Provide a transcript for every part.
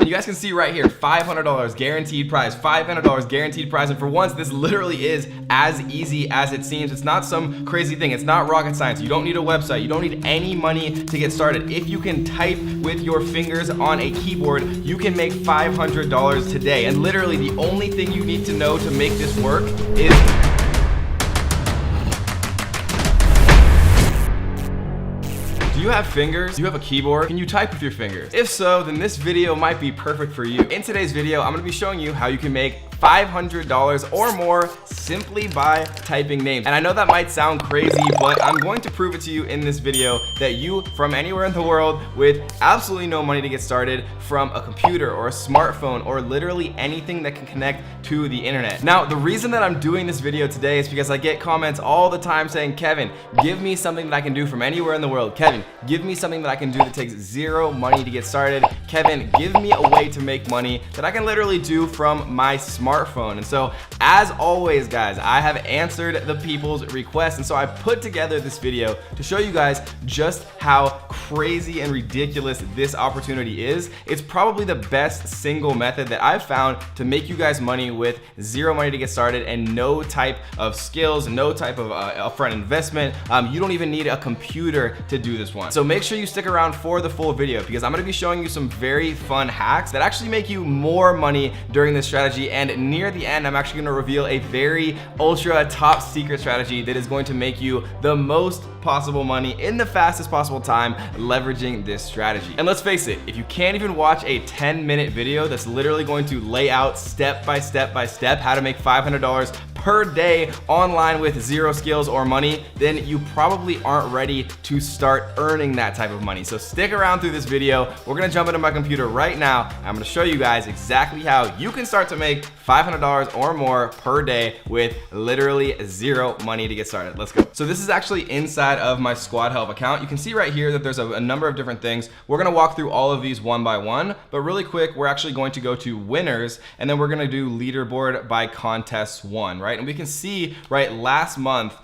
you guys can see right here, $500 guaranteed prize, $500 guaranteed prize. And for once, this literally is as easy as it seems. It's not some crazy thing. It's not rocket science. You don't need a website. You don't need any money to get started. If you can type with your fingers on a keyboard, you can make $500 today. And literally the only thing you need to know to make this work is do you have fingers? Do you have a keyboard? Can you type with your fingers? If so, then this video might be perfect for you. In today's video, I'm gonna be showing you how you can make $500 or more simply by typing names. And I know that might sound crazy, but I'm going to prove it to you in this video that you, from anywhere in the world with absolutely no money to get started, from a computer or a smartphone or literally anything that can connect to the internet. Now, the reason that I'm doing this video today is because I get comments all the time saying, Kevin, give me something that I can do from anywhere in the world. Kevin, give me something that I can do that takes zero money to get started. Kevin, give me a way to make money that I can literally do from my smartphone. And so, as always, guys, I have answered the people's requests, and so I put together this video to show you guys just how crazy and ridiculous this opportunity is. It's probably the best single method that I've found to make you guys money with zero money to get started and no type of skills, no type of upfront investment. You don't even need a computer to do this one. So make sure you stick around for the full video because I'm gonna be showing you some very fun hacks that actually make you more money during this strategy. And near the end, I'm actually gonna reveal a very ultra top secret strategy that is going to make you the most possible money in the fastest possible time leveraging this strategy. And let's face it, if you can't even watch a 10-minute video that's literally going to lay out step by step by step how to make $500 per day online with zero skills or money, then you probably aren't ready to start earning that type of money. So stick around through this video. We're gonna jump into my computer right now. I'm gonna show you guys exactly how you can start to make $500 or more per day with literally zero money to get started. Let's go. So this is actually inside of my Squad Help account. You can see right here that there's a number of different things. We're gonna walk through all of these one by one, but really quick, we're actually going to go to winners, and then we're gonna do leaderboard by contests won, right? And we can see, right, last month,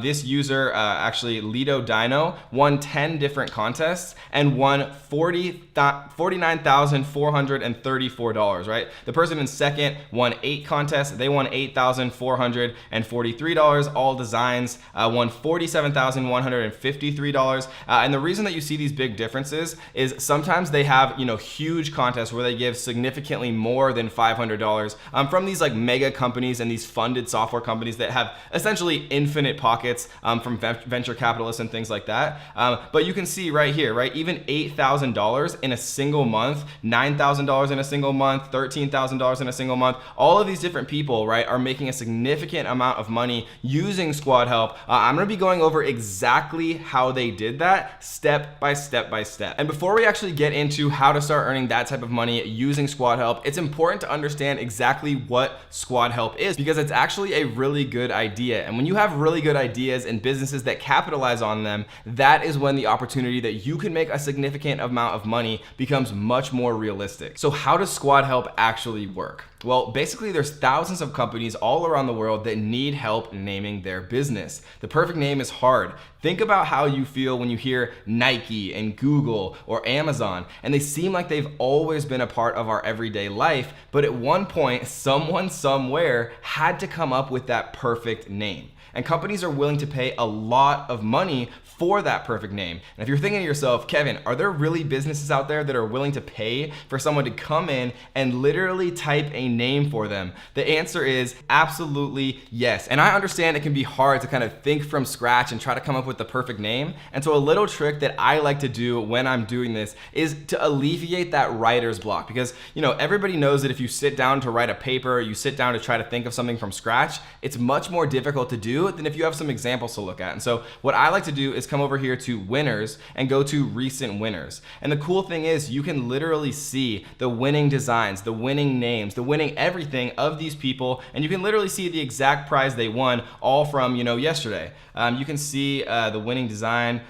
this user, actually Lido Dino, won 10 different contests and won $49,434, right? The person in second won 8 contests. They won $8,443. All Designs won $47,153. And the reason that you see these big differences is sometimes they have, you know, huge contests where they give significantly more than $500 from these like mega companies and these funded software companies that have essentially infinite pockets from venture capitalists and things like that. But you can see right here, right, even $8,000 in a single month, $9,000 in a single month, $13,000 in a single month. All of these different people, right, are making a significant amount of money using Squad Help. I'm gonna be going over exactly how they did that step by step by step. And before we actually get into how to start earning that type of money using Squad Help, it's important to understand exactly what Squad Help is because it's actually a really good idea. And when you have really good ideas and businesses that capitalize on them, that is when the opportunity that you can make a significant amount of money becomes much more realistic. So how does Squad Help actually work? Well, basically there's thousands of companies all around the world that need help naming their business. The perfect name is hard. Think about how you feel when you hear Nike and Google or Amazon, and they seem like they've always been a part of our everyday life, but at one point, someone somewhere had to come up with that perfect name. And companies are willing to pay a lot of money for that perfect name. And if you're thinking to yourself, Kevin, are there really businesses out there that are willing to pay for someone to come in and literally type a name for them? The answer is absolutely yes. And I understand it can be hard to kind of think from scratch and try to come up with the perfect name. And so a little trick that I like to do when I'm doing this is to alleviate that writer's block. Because, you know, everybody knows that if you sit down to write a paper, you sit down to try to think of something from scratch, it's much more difficult to do than if you have some examples to look at. And so what I like to do is come over here to winners and go to recent winners. And the cool thing is you can literally see the winning designs, the winning names, the winning everything of these people, and you can literally see the exact prize they won all from, you know, yesterday. You can see the winning design,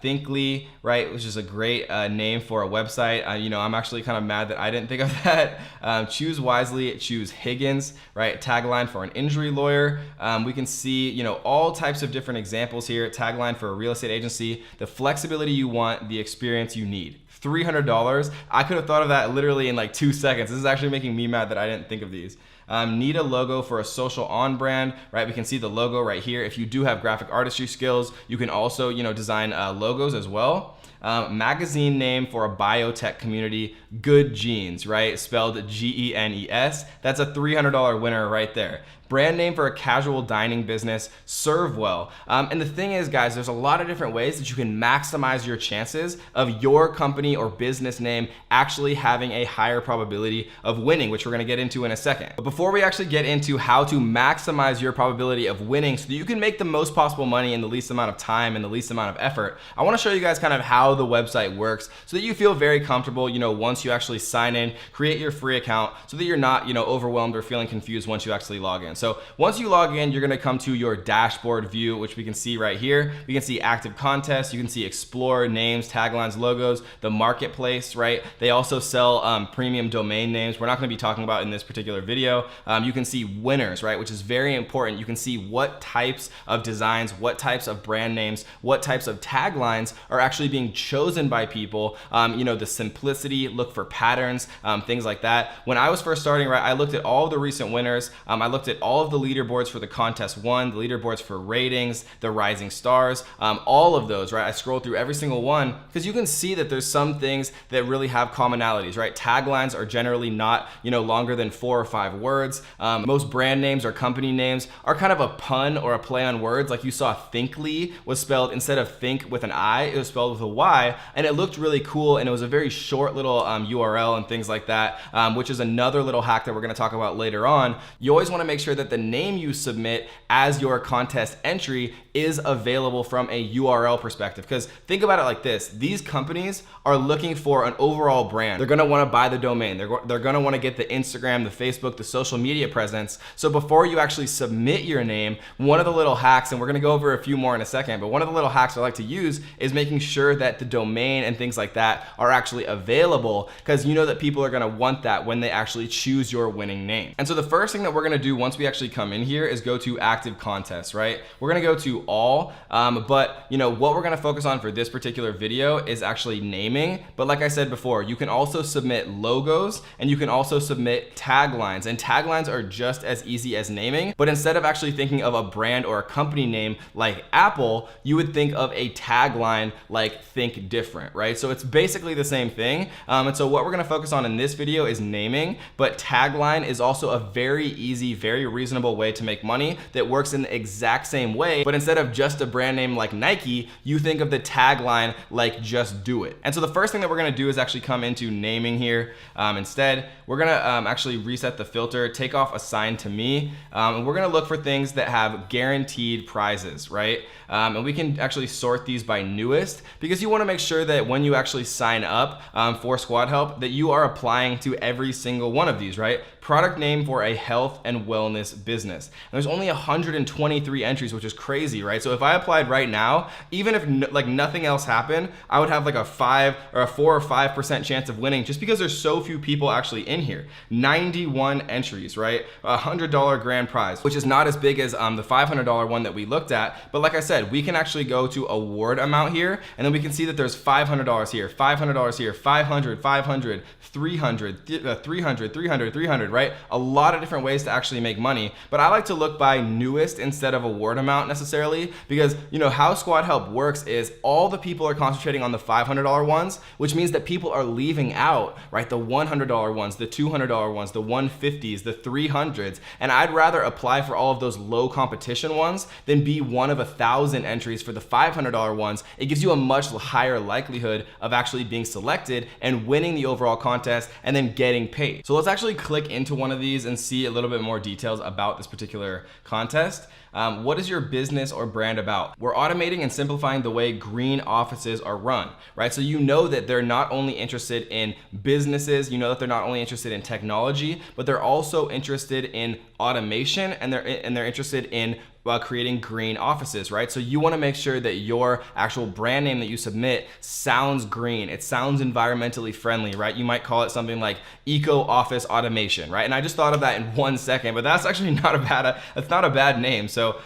Thinkly, right, which is a great name for a website. You know, I'm actually kind of mad that I didn't think of that. Choose wisely, choose Higgins, right? Tagline for an injury lawyer. We can see, you know, all types of different examples here. Tagline for a real estate agency, the flexibility you want, the experience you need. $300. I could have thought of that literally in like 2 seconds. This is actually making me mad that I didn't think of these. Need a logo for a social on brand, right? We can see the logo right here. If you do have graphic artistry skills, you can also, design logos as well. Magazine name for a biotech community, Good Genes, right? Spelled Genes. That's a $300 winner right there. Brand name for a casual dining business, Servewell. And the thing is, guys, there's a lot of different ways that you can maximize your chances of your company or business name actually having a higher probability of winning, which we're gonna get into in a second. But before we actually get into how to maximize your probability of winning so that you can make the most possible money in the least amount of time and the least amount of effort, I wanna show you guys kind of how the website works so that you feel very comfortable, once you actually sign in, create your free account so that you're not, overwhelmed or feeling confused once you actually log in. So once you log in, you're gonna come to your dashboard view, which we can see right here. We can see active contests, you can see explore, names, taglines, logos, the marketplace, right? They also sell premium domain names. We're not gonna be talking about in this particular video. You can see winners, right? Which is very important. You can see what types of designs, what types of brand names, what types of taglines are actually being chosen by people. The simplicity, look for patterns, things like that. When I was first starting, right, I looked at all of the recent winners. I looked at all of the leaderboards for the contest one, the leaderboards for ratings, the rising stars, all of those, right? I scrolled through every single one because you can see that there's some things that really have commonalities, right? Taglines are generally not, longer than 4 or 5 words. Most brand names or company names are kind of a pun or a play on words. Like you saw Thinkly was spelled, instead of think with an I, it was spelled with a Y, and it looked really cool, and it was a very short little URL and things like that, which is another little hack that we're gonna talk about later on. You always wanna make sure that the name you submit as your contest entry is available from a URL perspective. Because think about it like this, these companies are looking for an overall brand. They're gonna wanna buy the domain. They're gonna wanna get the Instagram, the Facebook, the social media presence. So before you actually submit your name, one of the little hacks, and we're gonna go over a few more in a second, but one of the little hacks I like to use is making sure that the domain and things like that are actually available, because you know that people are gonna want that when they actually choose your winning name. And so the first thing that we're gonna do once we actually come in here is go to active contests, right? We're gonna go to all, but what we're gonna focus on for this particular video is actually naming. But like I said before, you can also submit logos and you can also submit taglines, and taglines are just as easy as naming, but instead of actually thinking of a brand or a company name like Apple, you would think of a tagline like Think Different, right? So it's basically the same thing. And so what we're gonna focus on in this video is naming, but tagline is also a very easy, very reasonable way to make money that works in the exact same way. But instead of just a brand name like Nike, you think of the tagline like Just Do It. And so the first thing that we're gonna do is actually come into naming here. Instead, we're gonna actually reset the filter, take off assigned to me, and we're gonna look for things that have guaranteed prizes, right? And we can actually sort these by newest, because you wanna make sure that when you actually sign up for Squad Help, that you are applying to every single one of these, right? Product name for a health and wellness business. And there's only 123 entries, which is crazy, right? So if I applied right now, even if nothing else happened, I would have like a 4 or 5% chance of winning, just because there's so few people actually in here. 91 entries, right? $100 grand prize, which is not as big as the $500 one that we looked at. But like I said, we can actually go to award amount here, and then we can see that there's $500 here, $500 here, 500, 500, 300, 300, 300, 300, right? A lot of different ways to actually make money, but I like to look by newest instead of award amount necessarily, because how Squad Help works is all the people are concentrating on the $500 ones, which means that people are leaving out, right, the $100 ones, the $200 ones, the 150s, the 300s, and I'd rather apply for all of those low competition ones than be one of 1,000 entries for the $500 ones. It gives you a much higher likelihood of actually being selected and winning the overall contest and then getting paid. So let's actually click into one of these and see a little bit more details about this particular contest. What is your business or brand about? We're automating and simplifying the way green offices are run, right? So you know that they're not only interested in businesses, you know that they're not only interested in technology, but they're also interested in automation, and they're interested in creating green offices, right? So you want to make sure that your actual brand name that you submit sounds green. It sounds environmentally friendly, right? You might call it something like Eco Office Automation, right? And I just thought of that in 1 second, but that's actually not a bad name. So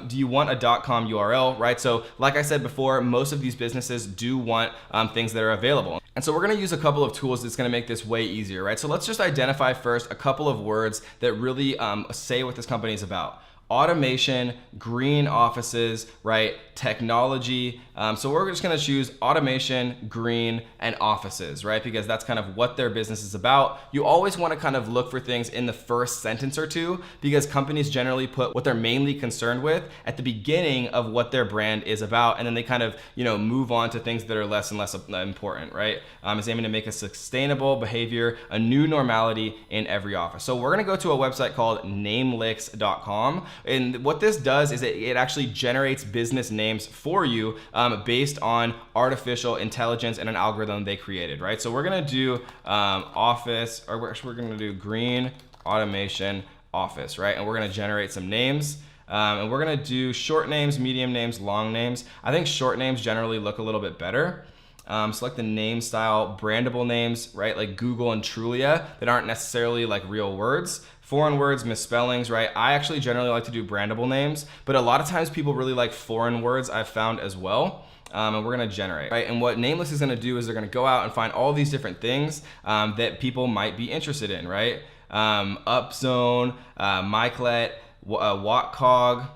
do you want a .com URL, right? So like I said before, most of these businesses do want things that are available. And so we're gonna use a couple of tools that's gonna make this way easier, right? So let's just identify first a couple of words that really say what this company is about. Automation, green offices, right? Technology. So we're just gonna choose automation, green, and offices, right? Because that's kind of what their business is about. You always wanna kind of look for things in the first sentence or two, because companies generally put what they're mainly concerned with at the beginning of what their brand is about, and then they kind of, move on to things that are less and less important, right? It's aiming to make a sustainable behavior a new normality in every office. So we're gonna go to a website called namelix.com. And what this does is it actually generates business names for you based on artificial intelligence and an algorithm they created, right? So we're gonna do office, or we're gonna do green automation office, right? And we're gonna generate some names. And we're gonna do short names, medium names, long names. I think short names generally look a little bit better. Select the name style, brandable names, right? Like Google and Trulia that aren't necessarily like real words. Foreign words, misspellings, right? I actually generally like to do brandable names, but a lot of times people really like foreign words, I've found as well. And we're gonna generate, right? And what Namelix is gonna do is they're gonna go out and find all these different things that people might be interested in, right? Upzone, Myclet, Watcog,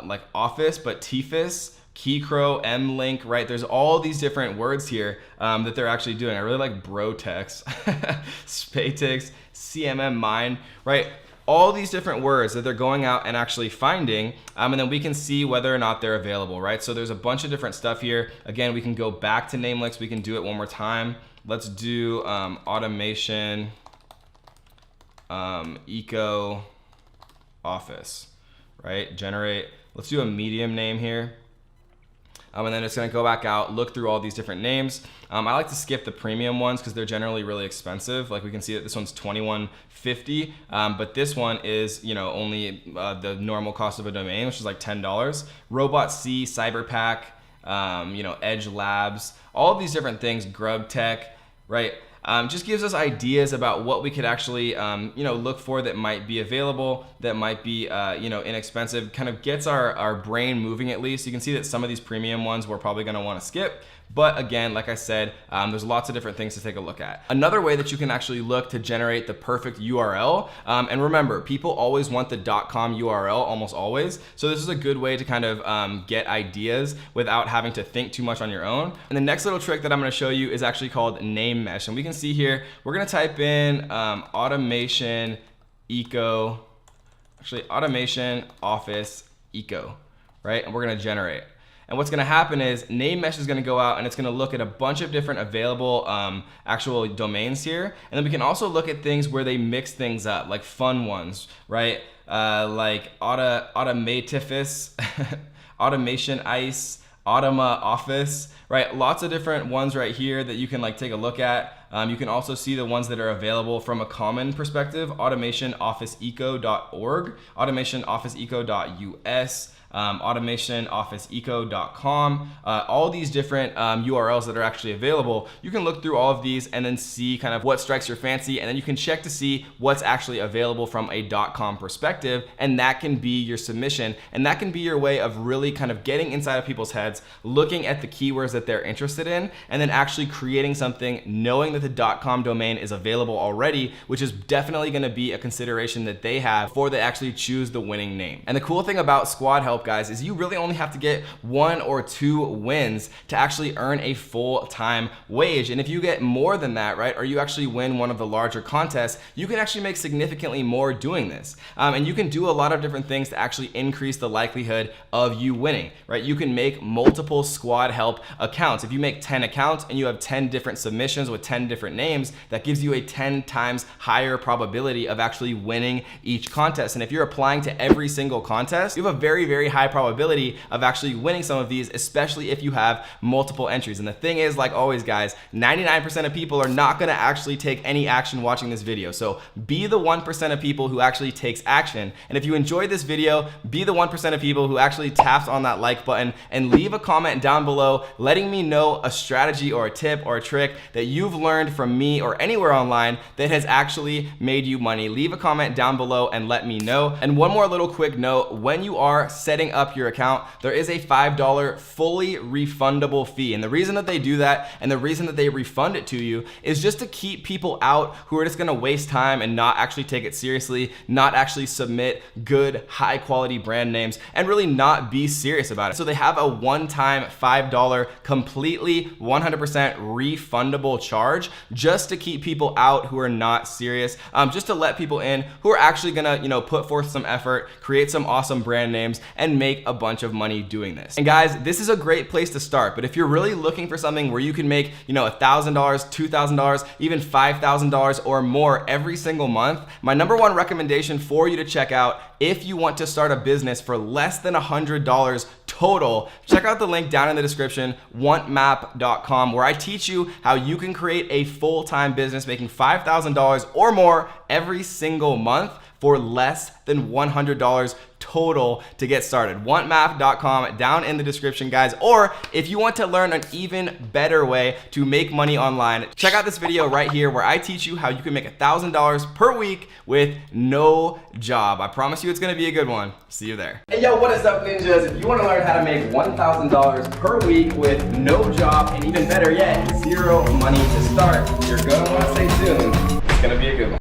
like Office, but TFIS, Keycrow, MLink, right? There's all these different words here that they're actually doing. I really like Brotex, Spatix, CMM Mine, right? All these different words that they're going out and actually finding, and then we can see whether or not they're available, right? So there's a bunch of different stuff here. Again, we can go back to Namelix. We can do it one more time. Let's do automation, eco office, right? Generate. Let's do a medium name here. And then it's gonna go back out, look through all these different names. I like to skip the premium ones because they're generally really expensive. Like we can see that this one's $21.50, but this one is, only the normal cost of a domain, which is like $10. Robot C, Cyberpack, Edge Labs, all of these different things, Grub Tech, right? Just gives us ideas about what we could actually, look for that might be available, that might be, inexpensive, kind of gets our brain moving at least. You can see that some of these premium ones we're probably gonna wanna skip. But again, like I said, there's lots of different things to take a look at. Another way that you can actually look to generate the perfect URL, and remember, people always want the .com URL, almost always. So this is a good way to kind of get ideas without having to think too much on your own. And the next little trick that I'm gonna show you is actually called name mesh. And we can see here, we're gonna type in automation office eco, right? And we're gonna generate. And what's gonna happen is name mesh is gonna go out and it's gonna look at a bunch of different available actual domains here. And then we can also look at things where they mix things up, like fun ones, right? Like Automatifus, Automation Ice, Automa Office, right? Lots of different ones right here that you can take a look at. You can also see the ones that are available from a common perspective, automationofficeeco.org, automationofficeeco.us, automationofficeeco.com, all these different URLs that are actually available. You can look through all of these and then see kind of what strikes your fancy, and then you can check to see what's actually available from a .com perspective, and that can be your submission, and that can be your way of really kind of getting inside of people's heads, looking at the keywords that they're interested in, and then actually creating something, knowing that the .com domain is available already, which is definitely going to be a consideration that they have before they actually choose the winning name. And the cool thing about Squad Help, guys, is you really only have to get 1 or 2 wins to actually earn a full-time wage. And if you get more than that, right, or you actually win one of the larger contests, you can actually make significantly more doing this. And you can do a lot of different things to actually increase the likelihood of you winning, right? You can make multiple Squad Help accounts. If you make 10 accounts and you have 10 different submissions with 10 different names, that gives you a 10 times higher probability of actually winning each contest. And if you're applying to every single contest, you have a very, very high probability of actually winning some of these, especially if you have multiple entries. And the thing is, like always guys, 99% of people are not gonna actually take any action watching this video. So be the 1% of people who actually takes action. And if you enjoyed this video, be the 1% of people who actually taps on that like button and leave a comment down below letting me know a strategy or a tip or a trick that you've learned from me or anywhere online that has actually made you money. Leave a comment down below and let me know. And one more little quick note, when you are setting up your account, there is a $5 fully refundable fee. And the reason that they do that and the reason that they refund it to you is just to keep people out who are just gonna waste time and not actually take it seriously, not actually submit good, high quality brand names, and really not be serious about it. So they have a one-time $5 completely 100% refundable charge just to keep people out who are not serious, just to let people in who are actually gonna, you know, put forth some effort, create some awesome brand names, and make a bunch of money doing this. And guys, this is a great place to start, but if you're really looking for something where you can make, you know, $1,000, $2,000, even $5,000 or more every single month, my number one recommendation for you to check out if you want to start a business for less than $100 total, check out the link down in the description, wantmap.com, where I teach you how you can create a full-time business making $5,000 or more every single month for less than $100 total to get started. Wantmap.com down in the description, guys. Or if you want to learn an even better way to make money online, check out this video right here where I teach you how you can make $1,000 per week with no job. I promise you it's gonna be a good one. See you there. Hey yo, what is up ninjas? If you wanna learn how to make $1,000 per week with no job and even better yet, zero money to start, you're gonna wanna stay tuned. It's gonna be a good one.